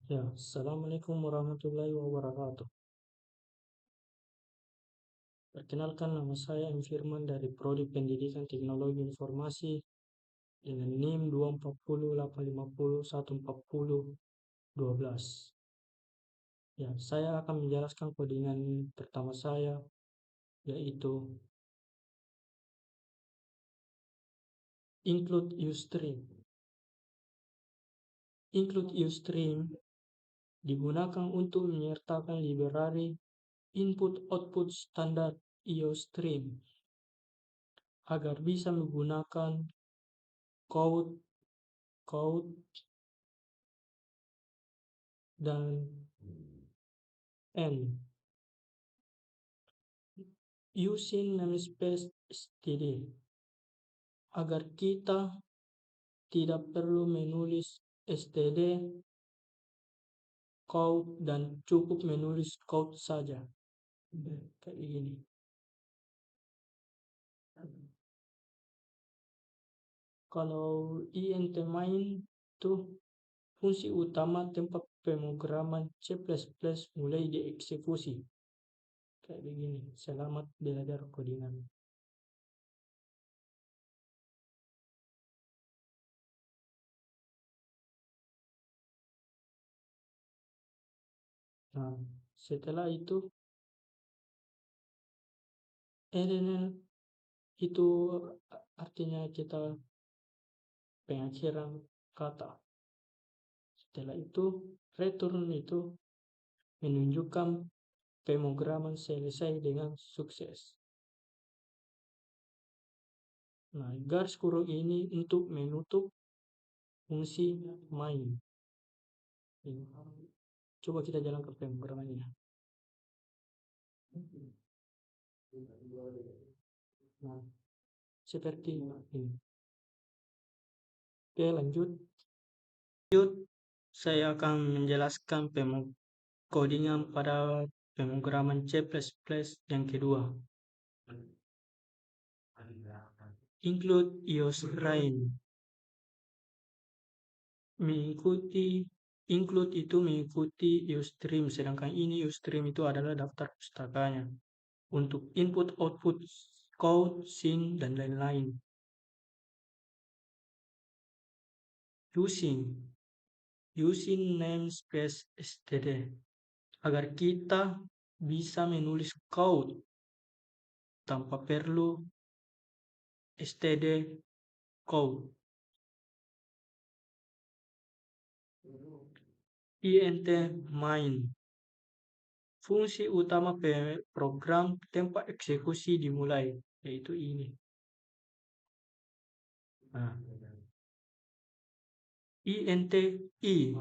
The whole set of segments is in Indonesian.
Ya, Assalamualaikum warahmatullahi wabarakatuh. Perkenalkan, nama saya M. Firman dari Prodi Pendidikan Teknologi Informasi dengan NIM 24085014012. Ya, saya akan menjelaskan codingan pertama saya, yaitu include uStream. Include uStream digunakan untuk menyertakan library input-output standar iostream agar bisa menggunakan code dan N using namespace std agar kita tidak perlu menulis std code dan cukup menulis code saja. Kayak gini. Kalau int main itu fungsi utama tempat pemrograman C++ mulai dieksekusi. Kayak begini. Selamat belajar codingan. Nah, setelah itu RNL itu artinya kita pengakhiran kata. Setelah itu return itu menunjukkan pemrograman selesai dengan sukses. Nah, garis kurung ini untuk menutup fungsi main. Coba kita jalankan pemrogramannya. Nah, seperti ini. Oke, lanjut. Saya akan menjelaskan codingan pada pemrograman C++ yang kedua. Include iostream. Include itu mengikuti iostream, sedangkan ini iostream itu adalah daftar pustakanya untuk input, output, code, scene, dan lain-lain. Using namespace std agar kita bisa menulis code tanpa perlu std code. int main fungsi utama program tempat eksekusi dimulai, yaitu ini. Nah, int i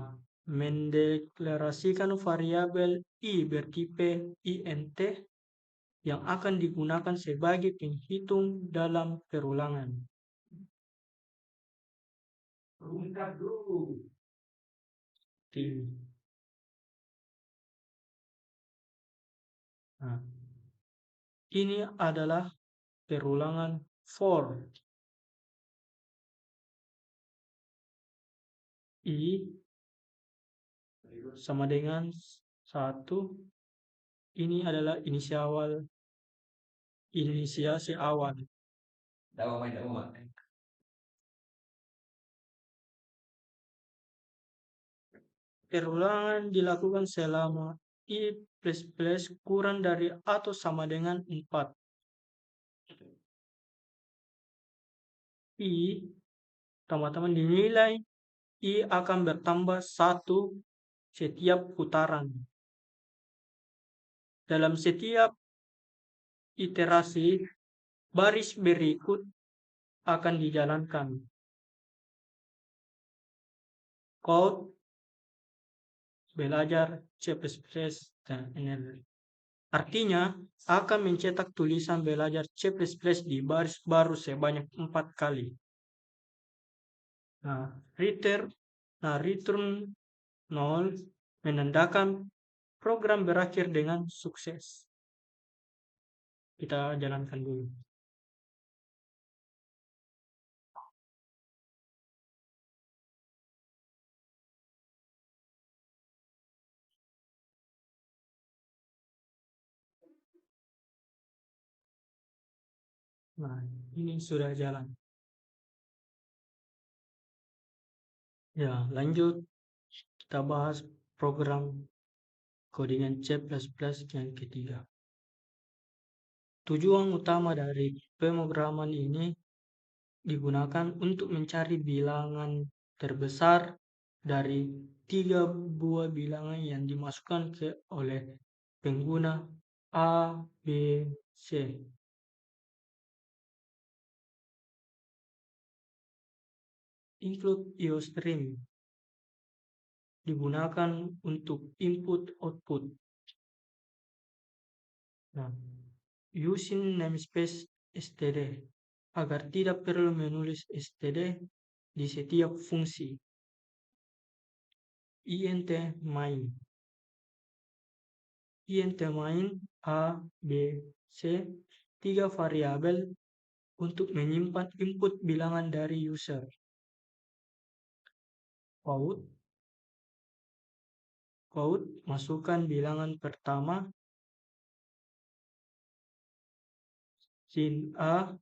mendeklarasikan variabel i bertipe int yang akan digunakan sebagai penghitung dalam perulangan. Nah, ini adalah perulangan for i sama dengan 1. Ini adalah inisiasi awal. Perulangan dilakukan selama i++ kurang dari atau sama dengan 4. I, teman-teman, dinilai i akan bertambah 1 setiap putaran. Dalam setiap iterasi, baris berikut akan dijalankan. Code, belajar C++ dan NL. Artinya akan mencetak tulisan belajar C++ di baris baru sebanyak 4 kali. Nah, return 0 menandakan program berakhir dengan sukses. Kita jalankan dulu. Nah, ini sudah jalan. Ya, lanjut kita bahas program codingan C++ yang ketiga. Tujuan utama dari pemrograman ini digunakan untuk mencari bilangan terbesar dari 3 buah bilangan yang dimasukkan oleh pengguna A, B, C. Include IOStream digunakan untuk input-output. Nah, using namespace std agar tidak perlu menulis std di setiap fungsi. int main A, B, C, 3 variabel untuk menyimpan input bilangan dari user. Quote, masukkan bilangan pertama sin A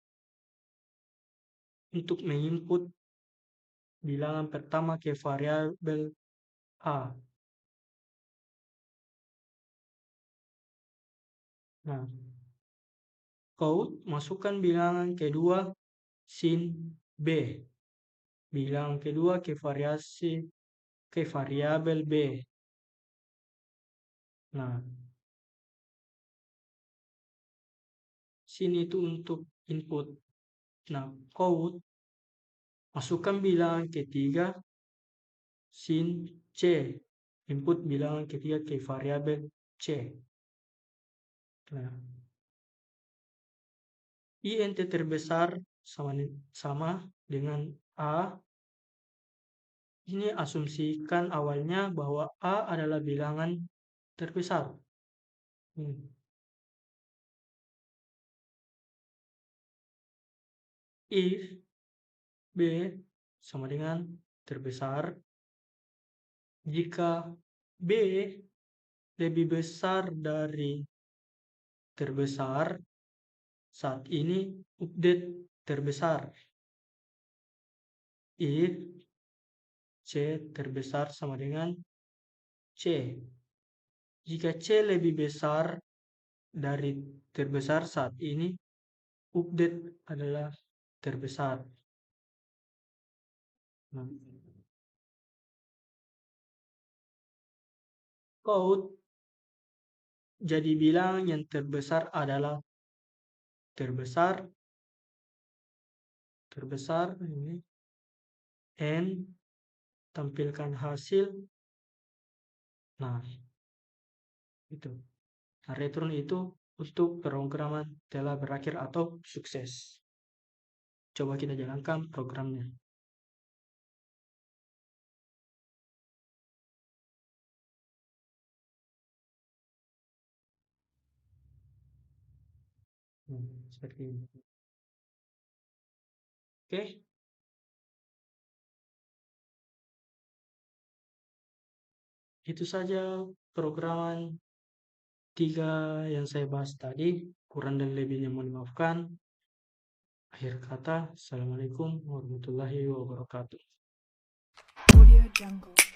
untuk menginput bilangan pertama ke variabel A. Nah, quote, masukkan bilangan kedua sin B. Bilangan kedua ke variabel B. Nah, sin itu untuk input. Nah, quote, masukkan bilangan ketiga sin C. Input bilangan ketiga ke variabel C. Nah, int terbesar sama dengan A. Ini asumsikan awalnya bahwa A adalah bilangan terbesar. If B sama dengan terbesar, jika B lebih besar dari terbesar, saat ini update terbesar. If C terbesar sama dengan C. Jika C lebih besar dari terbesar saat ini, update adalah terbesar. Quote, jadi bilangan yang terbesar adalah terbesar ini, N, tampilkan hasil. Nah, itu. Nah, return itu untuk pemrograman telah berakhir atau sukses. Coba kita jalankan programnya. Seperti ini. Oke. Itu saja programan 3 yang saya bahas tadi. Kurang dan lebihnya mohon dimaafkan. Akhir kata, Assalamualaikum warahmatullahi wabarakatuh. Audio Jungle.